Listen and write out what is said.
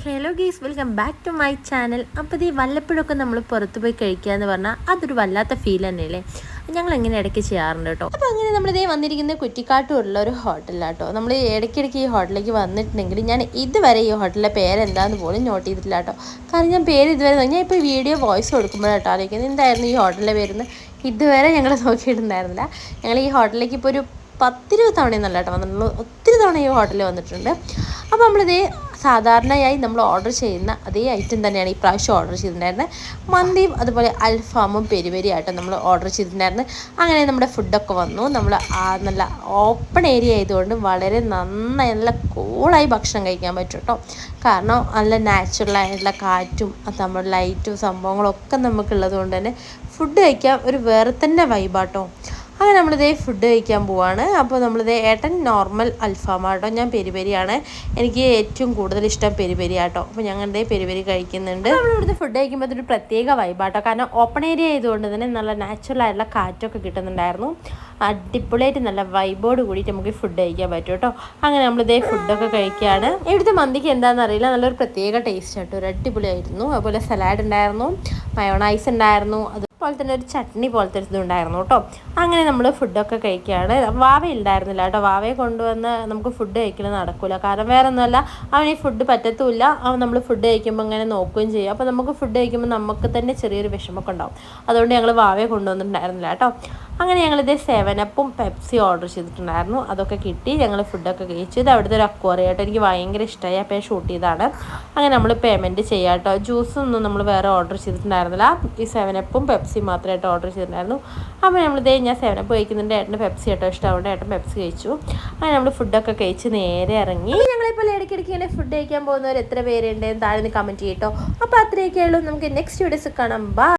Hello guys, welcome back to my channel. അപ്പോൾ ഈ വല്ലപ്പോഴൊക്കെ നമ്മൾ പുറത്ത് പോയി കഴിക്കുക എന്ന് പറഞ്ഞാൽ അതൊരു വല്ലാത്ത ഫീൽ തന്നെയല്ലേ. ഞങ്ങൾ എങ്ങനെ ഇടയ്ക്ക് ചെയ്യാറുണ്ട് കേട്ടോ. അപ്പോൾ അങ്ങനെ നമ്മളിതേ വന്നിരിക്കുന്ന കുറ്റിക്കാട്ടുള്ള ഒരു ഹോട്ടലിലാട്ടോ. നമ്മൾ ഇടയ്ക്കിടയ്ക്ക് ഈ ഹോട്ടലിലേക്ക് വന്നിട്ടുണ്ടെങ്കിൽ ഞാൻ ഇതുവരെ ഈ ഹോട്ടലിലെ പേരെന്താന്ന് പോലും നോട്ട് ചെയ്തിട്ടില്ല കേട്ടോ. കാരണം ഞാൻ പേര് ഇതുവരെ ഞാൻ ഇപ്പോൾ വീഡിയോ വോയിസ് കൊടുക്കുമ്പോഴാട്ടോ ആലോചിക്കുന്നത് എന്തായിരുന്നു ഈ ഹോട്ടലിലെ പേരെന്ന് ഇതുവരെ ഞങ്ങൾ നോക്കിയിട്ടുണ്ടായിരുന്നില്ല. ഞങ്ങൾ ഈ ഹോട്ടലിലേക്ക് ഇപ്പോൾ ഒരു 10-20 തവണയൊന്നല്ല കേട്ടോ വന്നിട്ടുള്ളൂ, ഒത്തിരി തവണ ഈ ഹോട്ടലിൽ വന്നിട്ടുണ്ട്. അപ്പോൾ നമ്മളിതേ സാധാരണയായി നമ്മൾ ഓർഡർ ചെയ്യുന്ന അതേ ഐറ്റം തന്നെയാണ് ഈ പ്രാവശ്യം ഓർഡർ ചെയ്തിട്ടുണ്ടായിരുന്നത്. മന്തിയും അതുപോലെ അൽഫാമും പെരിപെരിയായിട്ട് നമ്മൾ ഓർഡർ ചെയ്തിട്ടുണ്ടായിരുന്നു. അങ്ങനെ നമ്മുടെ ഫുഡൊക്കെ വന്നു. നമ്മൾ നല്ല ഓപ്പൺ ഏരിയ ആയതുകൊണ്ട് വളരെ നന്നായി നല്ല കൂളായി ഭക്ഷണം കഴിക്കാൻ പറ്റും കേട്ടോ. കാരണം നല്ല നാച്ചുറലായിട്ടുള്ള കാറ്റും നമ്മുടെ ലൈറ്റും സംഭവങ്ങളൊക്കെ നമുക്കുള്ളത് കൊണ്ട് തന്നെ ഫുഡ് കഴിക്കാൻ ഒരു വേറെ തന്നെ വൈബാട്ടോ. അങ്ങനെ നമ്മളിതേ ഫുഡ് കഴിക്കാൻ പോവാണ്. അപ്പോൾ നമ്മളിതേ ഏട്ടൻ നോർമൽ അൽഫാമാട്ടോ, ഞാൻ പെരിപെരിയാണ്. എനിക്ക് ഏറ്റവും കൂടുതൽ ഇഷ്ടം പെരിപെരിയാട്ടോ. അപ്പോൾ ഞങ്ങളുടെ പെരിപെരി കഴിക്കുന്നുണ്ട്. നമ്മളിവിടുത്തെ ഫുഡ് കഴിക്കുമ്പോൾ അതൊരു പ്രത്യേക വൈബാട്ടോ. കാരണം ഓപ്പൺ ഏരിയ ആയതുകൊണ്ട് തന്നെ നല്ല നാച്ചുറൽ ആയിട്ടുള്ള കാറ്റൊക്കെ കിട്ടുന്നുണ്ടായിരുന്നു. അടിപൊളിയായിട്ട് നല്ല വൈബോട് കൂടിയിട്ട് നമുക്ക് ഫുഡ് കഴിക്കാൻ പറ്റും കേട്ടോ. അങ്ങനെ നമ്മളിതേ ഫുഡൊക്കെ കഴിക്കുകയാണ്. ഇവിടുത്തെ മന്തിക്ക് എന്താണെന്ന് അറിയില്ല, നല്ലൊരു പ്രത്യേക ടേസ്റ്റ് ആട്ടോ, ഒരു അടിപൊളിയായിരുന്നു. അതുപോലെ സലാഡ് ഉണ്ടായിരുന്നു, മയോണൈസ് ഉണ്ടായിരുന്നു, അതുപോലെ തന്നെ ഒരു ചട്നി പോലത്തെ ഇതുണ്ടായിരുന്നു കേട്ടോ. അങ്ങനെ നമ്മൾ ഫുഡൊക്കെ കഴിക്കുകയാണ്. വാവ ഉണ്ടായിരുന്നില്ല കേട്ടോ. വാവയെ കൊണ്ടുവന്ന് നമുക്ക് ഫുഡ് കഴിക്കൽ നടക്കില്ല. കാരണം വേറെ ഒന്നുമല്ല, അവന് ഈ ഫുഡ് പറ്റത്തുമില്ല. അവൻ നമ്മൾ ഫുഡ് കഴിക്കുമ്പോൾ അങ്ങനെ നോക്കുകയും ചെയ്യും. അപ്പോൾ നമുക്ക് ഫുഡ് കഴിക്കുമ്പോൾ നമുക്ക് തന്നെ ചെറിയൊരു വിഷമമൊക്കെ ഉണ്ടാവും. അതുകൊണ്ട് ഞങ്ങൾ വാവയെ കൊണ്ടുവന്നിട്ടുണ്ടായിരുന്നില്ല കേട്ടോ. അങ്ങനെ ഞങ്ങളിതേ 7-അപ്പും പെപ്സി ഓർഡർ ചെയ്തിട്ടുണ്ടായിരുന്നു. അതൊക്കെ കിട്ടി. ഞങ്ങൾ ഫുഡൊക്കെ കഴിച്ചു. ഇത് അവിടുത്തെ ഒരു അക്വാറിയം കേട്ടോ, എനിക്ക് ഭയങ്കര ഇഷ്ടമായി. അപ്പോൾ ഞാൻ ഷൂട്ട് ചെയ്തതാണ്. അങ്ങനെ നമ്മൾ പേയ്മെൻറ്റ് ചെയ്യാം കേട്ടോ. ജ്യൂസൊന്നും നമ്മൾ വേറെ ഓർഡർ ചെയ്തിട്ടുണ്ടായിരുന്നില്ല. ഈ 7-അപ്പും പെപ്സി മാത്രമായിട്ട് ഓർഡർ ചെയ്തിട്ടുണ്ടായിരുന്നു. അപ്പോൾ നമ്മളിതേ ഞാൻ 7-അപ്പ് കഴിക്കുന്നുണ്ട്, ഏട്ടന് പെപ്സി കേട്ടോ ഇഷ്ടമാവുകൊണ്ട് ഏട്ടൻ പെപ്സി കഴിച്ചു. അങ്ങനെ നമ്മൾ ഫുഡൊക്കെ കഴിച്ച് നേരെ ഇറങ്ങി. ഞങ്ങളിപ്പോൾ ഇടയ്ക്കിടയ്ക്ക് ഇങ്ങനെ ഫുഡ് കഴിക്കാൻ പോകുന്നവർ എത്ര പേരുണ്ടെന്ന് താഴെ നിന്ന് കമൻറ്റ് ചെയ്യട്ടോ. അപ്പോൾ അത്രയൊക്കെ ഉള്ളൂ. നമുക്ക് നെക്സ്റ്റ് വീഡിയോസ് കാണാം. ബൈ.